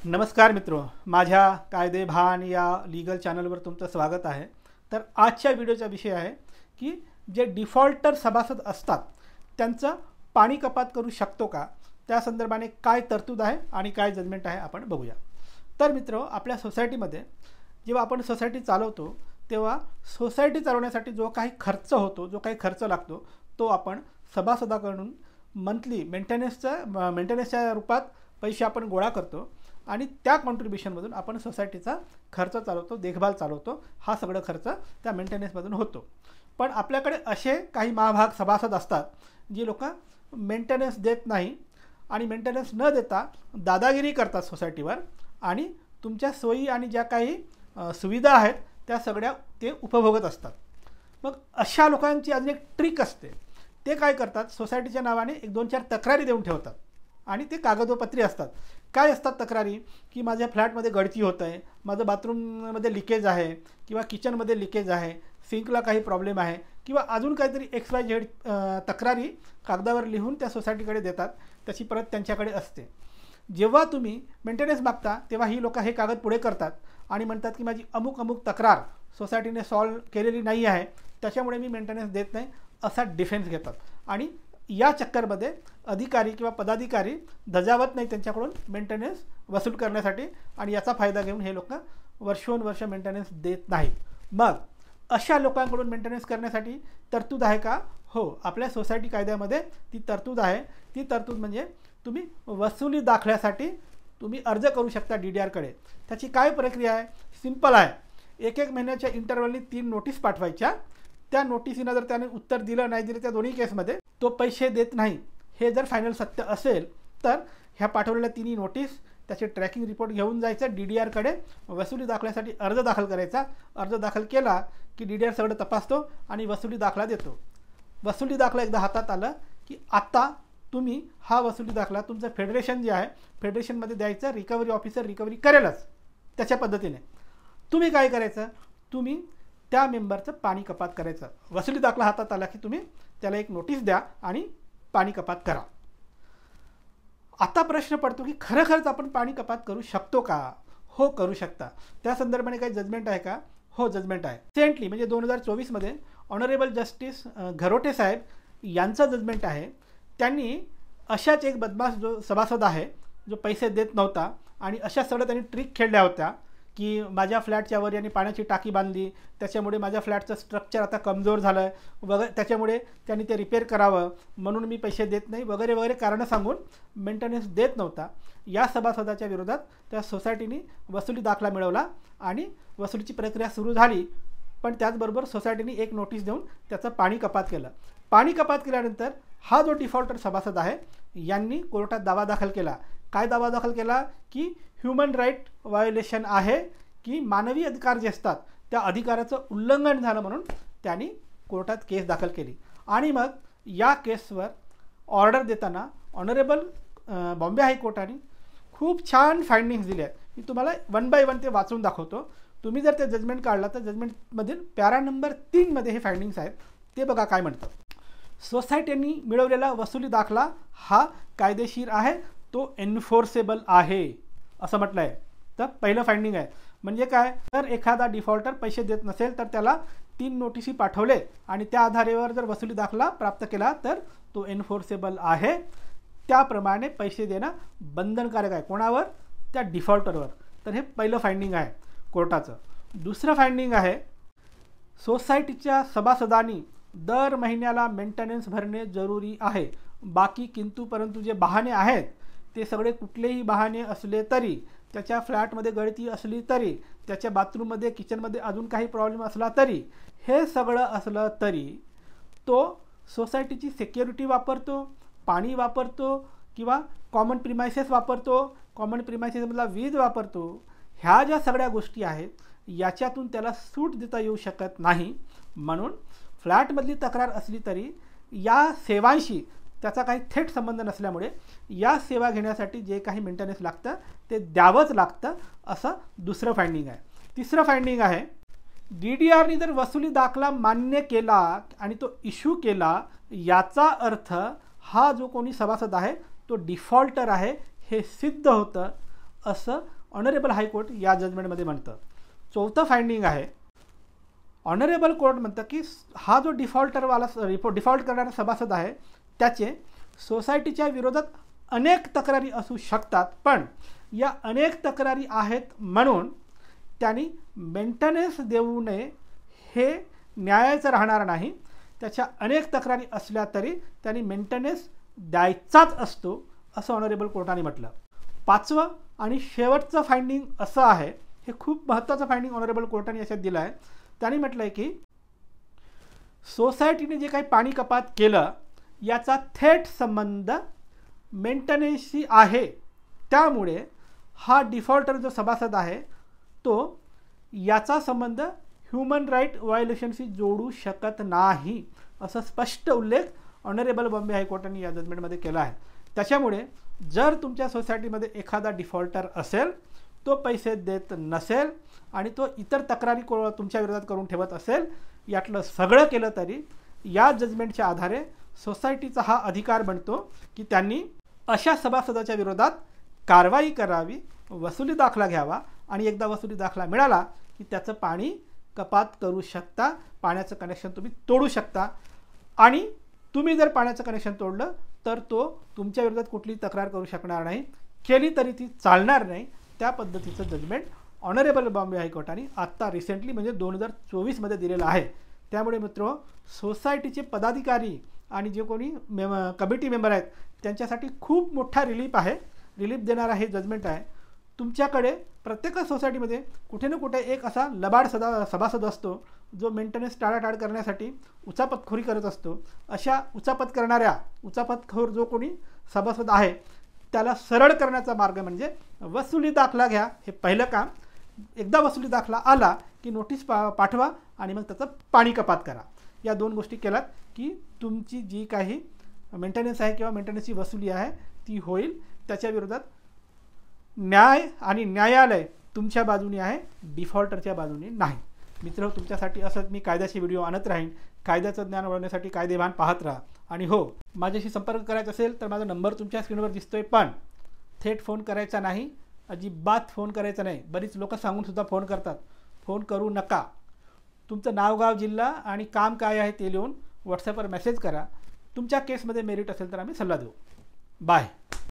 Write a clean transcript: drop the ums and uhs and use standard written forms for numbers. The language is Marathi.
नमस्कार मित्रो, माझ्या कायदेभान या लीगल चॅनलवर तुमचं स्वागत आहे। तर आजच्या व्हिडिओचा विषय आहे की जे डिफॉल्टर सभासद असतात त्यांचं पाणी कपात करू शकतो का, त्या संदर्भाने काय तरतूद आहे आणि काय जजमेंट आहे आपण बघूया। तर मित्रो, आपल्या सोसायटीमध्ये जेव्हा आपण सोसायटी चालवतो तेव्हा सोसायटी चालवण्यासाठी जो काही खर्च होतो, जो काही खर्च लागतो तो आपण सभासदाकडून मंथली मेंटेनन्सच्या रूपात पैसे आपण गोळा करतो आणि त्या कॉन्ट्रीब्युशनमधून आपण सोसायटीचा खर्च चालवतो, देखभाल चालवतो। हा सगळा खर्च त्या मेंटेनन्समधून होतो। पण आपल्याकडे असे काही महाभाग सभासद असतात जी लोक मेंटेनन्स देत नाही आणि मेंटेनन्स न देता दादागिरी करतात सोसायटीवर आणि तुमच्या सोयी आणि ज्या काही सुविधा आहेत त्या सगळ्या ते उपभोगत असतात। मग अशा लोकांची अजून एक ट्रिक असते। ते काय करतात, सोसायटीच्या नावाने एक दोन चार तक्रारी देऊन ठेवतात आणि ते कागदोपत्री असतात। काय असतात तक्रारी की माझ्या फ्लॅटमध्ये गळती होत आहे, माझं बाथरूममध्ये लिकेज आहे किंवा किचनमध्ये लिकेज आहे, सिंकला काही प्रॉब्लेम आहे किंवा अजून काहीतरी XYZ तक्रारी कागदावर लिहून त्या सोसायटीकडे देतात। त्याची परत त्यांच्याकडे असते। जेव्हा तुम्ही मेंटेनन्स मागता तेव्हा ही लोक हे कागद पुढे करतात आणि म्हणतात की माझी अमुक अमुक तक्रार सोसायटीने सॉल्व केलेली नाही आहे, त्याच्यामुळे मी मेंटेनन्स देत नाही असा डिफेन्स घेतात। आणि या चक्करमध्ये अधिकारी किंवा पदाधिकारी धजावत नाही त्यांच्याकडून मेंटेनन्स वसूल करण्यासाठी आणि याचा फायदा घेऊन हे लोक वर्षोनवर्ष मेंटेनन्स देत नाहीत। मग अशा लोकांकडून मेंटेनन्स करण्यासाठी तरतूद आहे का? हो, आपल्या सोसायटी कायद्यामध्ये ती तरतूद आहे। ती तरतूद म्हणजे तुम्ही वसुली दाखल्यासाठी तुम्ही अर्ज करू शकता DDRकडे। त्याची काय प्रक्रिया आहे? सिंपल आहे। एक महिन्याच्या इंटरवलनी 3 नोटीस पाठवायच्या। त्या नोटिसीनं जर त्याने उत्तर दिलं नाही दिलं त्या दोन्ही केसमध्ये तो पैसे देत नाही, हे जर फायनल सत्य असेल तर ह्या पाठवलेल्या 3 नोटीस त्याचे ट्रॅकिंग रिपोर्ट घेऊन जायचं DDRकडे, वसुली दाखल्यासाठी अर्ज दाखल करायचा। अर्ज दाखल केला की DDR सगळं तपासतो आणि वसुली दाखला देतो। वसुली दाखला एकदा हातात आलं की आता तुम्ही हा वसुली दाखला तुमचं फेडरेशन जे आहे फेडरेशनमध्ये द्यायचं। रिकव्हरी ऑफिसर रिकव्हरी करेलच त्याच्या पद्धतीने। तुम्ही काय करायचं, तुम्ही त्या मेंबरचं पाणी कपात करायचं। वसुली दाखला हातात आला की तुम्ही त्याला एक नोटीस द्या आणि पाणी कपात करा। आता प्रश्न पडतो की खरंच आपण पाणी कपात करू शकतो का? हो, करू शकता। त्या संदर्भाने काही जजमेंट आहे का? हो, जजमेंट आहे। रिसेंटली म्हणजे 2024 मध्ये ऑनरेबल जस्टिस घरोटे साहेब यांचा जजमेंट आहे। त्यांनी अशाच एक बदमाश जो सभासद आहे जो पैसे देत नव्हता आणि अशा सगळं त्यांनी ट्रिक खेळल्या होत्या की माझ्या फ्लॅटच्या वर यांनी पाण्याची टाकी बांधली, त्याच्यामुळे माझ्या फ्लॅटचं स्ट्रक्चर आता कमजोर झालं आहे वगैरे, त्याच्यामुळे त्यांनी ते रिपेअर करावं म्हणून मी पैसे देत नाही वगैरे वगैरे कारणं सांगून मेंटेनन्स देत नव्हता। या सभासदाच्या विरोधात त्या सोसायटीने वसुली दाखला मिळवला आणि वसुलीची प्रक्रिया सुरू झाली। पण त्याचबरोबर सोसायटीने एक नोटीस देऊन त्याचं पाणी कपात केलं। पाणी कपात केल्यानंतर हा जो डिफॉल्टर सभासद आहे यांनी कोर्टात दावा दाखल केला। काय दावा दाखल केला की ह्युमन राईट व्हायोलेशन आहे, की मानवी अधिकार जे असतात त्या अधिकाराचं उल्लंघन झालं म्हणून त्यांनी कोर्टात केस दाखल केली। आणि मग या केसवर ऑर्डर देताना ऑनरेबल बॉम्बे हायकोर्टाने खूप छान फाइंडिंग्स दिले आहेत। मी तुम्हाला 1 बाय 1 ते वाचून दाखवतो। तुम्ही जर ते जजमेंट काढला तर जजमेंटमधील पॅरा नंबर 3 मध्ये हे फाइंडिंग्स आहेत। ते बघा काय म्हणतं। सोसायटीने मिळवलेला वसुली दाखला हा कायदेशीर आहे, तो एन्फोर्सेबल आहे असं म्हटलं आहे। तर पहिलं फाइंडिंग आहे म्हणजे काय, तर एखादा डिफॉल्टर पैसे देत नसेल तर त्याला 3 नोटिसी पाठवले आणि त्या आधारावर जर वसुली दाखला प्राप्त केला तर तो एन्फोर्सेबल आहे। त्याप्रमाणे पैसे देणं बंधनकारक आहे। कोणावर? त्या डिफॉल्टरवर। तर हे पहिलं फाइंडिंग आहे कोर्टाचं। दुसरं फाइंडिंग आहे सोसायटीच्या सभासदांनी दर महिन्याला मेंटेनन्स भरणे जरुरी आहे। बाकी किंतु परंतु जे बहाणे आहेत ते सगळे कुठलेही बहाणे असले तरी, त्याच्या फ्लॅटमध्ये गळती असली तरी, त्याच्या बाथरूममध्ये किचनमध्ये अजून काही प्रॉब्लेम असला तरी, हे सगळं असलं तरी तो सोसायटीची सिक्युरिटी वापरतो, पाणी वापरतो किंवा कॉमन प्रिमायसेस वापरतो, कॉमन प्रिमायसेसमधला वीज वापरतो, ह्या ज्या सगळ्या गोष्टी आहेत याच्यातून त्याला सूट देता येऊ शकत नाही। म्हणून फ्लॅटमधली तक्रार असली तरी या सेवांशी त्याचा काही थेट संबंध नसल्यामुळे या सेवा घेण्यासाठी जे काही मेंटेनन्स लागतं ते द्यावंच लागतं असं दुसरं फाइंडिंग आहे। तिसरं फाइंडिंग आहे DDRने जर वसुली दाखला मान्य केला आणि तो इश्यू केला याचा अर्थ हा जो कोणी सभासद आहे तो डिफॉल्टर आहे हे सिद्ध होतं। असं ऑनरेबल हायकोर्ट या जजमेंटमध्ये म्हणतं. चौथं फाइंडिंग आहे, ऑनरेबल कोर्ट म्हणतं की हा जो डिफॉल्टरवाला डिफॉल्ट करणारा सभासद आहे त्याचे सोसायटीच्या विरोधात अनेक तक्रारी असू शकतात, पण या अनेक तक्रारी आहेत म्हणून त्यांनी मेंटेनन्स देऊ नये हे न्यायाचं राहणार नाही. त्याच्या अनेक तक्रारी असल्या तरी त्यांनी मेंटेनन्स द्यायचाच असतो असं ऑनरेबल कोर्टाने म्हटलं. पाचवं आणि शेवटचं फाइंडिंग असं आहे, हे खूप महत्त्वाचं फाइंडिंग ऑनरेबल कोर्टाने याच्यात दिलं आहे. त्यांनी म्हटलं आहे की सोसायटीने जे काही पाणी कपात केलं याचा थेट संबंध मेंटेनन्सशी आहे, त्यामुळे हा डिफॉल्टर जो सभासद आहे तो याचा संबंध ह्युमन राईट व्हायोलेशनशी जोडू शकत नाही असं स्पष्ट उल्लेख ऑनरेबल बॉम्बे हायकोर्टाने या जजमेंटमध्ये केला आहे. त्याच्यामुळे जर तुमच्या सोसायटीमध्ये एखादा डिफॉल्टर असेल, तो पैसे देत नसेल आणि तो इतर तक्रारी तुमच्या विरोधात करून ठेवत असेल, यातलं सगळं केलं तरी या जजमेंटच्या आधारे सोसायटीचा हा अधिकार बनतो की त्यांनी अशा सभासदाच्या विरोधात कारवाई करावी, वसुली दाखला घ्यावा आणि एकदा वसुली दाखला मिळाला की त्याचं पाणी कपात करू शकता, पाण्याचं कनेक्शन तुम्ही तोडू शकता. आणि तुम्ही जर पाण्याचं कनेक्शन तोडलं तर तो तुमच्या विरोधात कुठलीही तक्रार करू शकणार नाही, केली तरी ती चालणार नाही. त्या पद्धतीचं जजमेंट ऑनरेबल बॉम्बे हायकोर्टाने आत्ता रिसेंटली म्हणजे 2024मध्ये दिलेलं आहे. त्यामुळे मित्र, सोसायटीचे पदाधिकारी आणि जे कोणी कमिटी मेंबर आहेत त्यांच्यासाठी खूप मोठा रिलीफ आहे, रिलीफ देणारा हे जजमेंट आहे. तुमच्याकडे प्रत्येक सोसायटीमध्ये कुठे ना कुठे एक असा लबाड सभासद असतो जो मेंटेनन्स टाळाटाळ करण्यासाठी उचापतखोरी करत असतो. अशा उचापतखोर जो कोणी सभासद आहे त्याला सरळ करण्याचा मार्ग म्हणजे वसुली दाखला घ्या, हे पहिलं काम. एकदा वसुली दाखला आला की नोटीस पाठवा आणि मग त्याचं पाणी कपात करा. या दोन गोष्टी केल्यात की तुमची जी काही मेंटेनन्स आहे किंवा मेंटेनन्सची वसुली आहे ती होईल. त्याच्या विरोधात न्याय आणि न्यायालय तुमच्या बाजूने आहे, डिफॉल्टरच्या बाजूने नाही. मित्र, तुमच्यासाठी असंच मी कायद्याचे व्हिडिओ आणत राहीन. कायद्याचं ज्ञान वाढवण्यासाठी कायदेभान पाहत राहा. आणि हो, माझ्याशी संपर्क करायचा असेल तर माझा नंबर तुमच्या स्क्रीनवर दिसतोय, पण थेट फोन करायचा नाही, अजिबात फोन करायचा नाही. बरीच लोक सांगूनसुद्धा फोन करतात, फोन करू नका. तुमचं नाव, गाव, जिल्हा आणि काम काय आहे ते लिहून व्हॉट्सॲपवर मेसेज करा. तुमच्या केसमध्ये मेरिट असेल तर आम्ही सल्ला देऊ. बाय.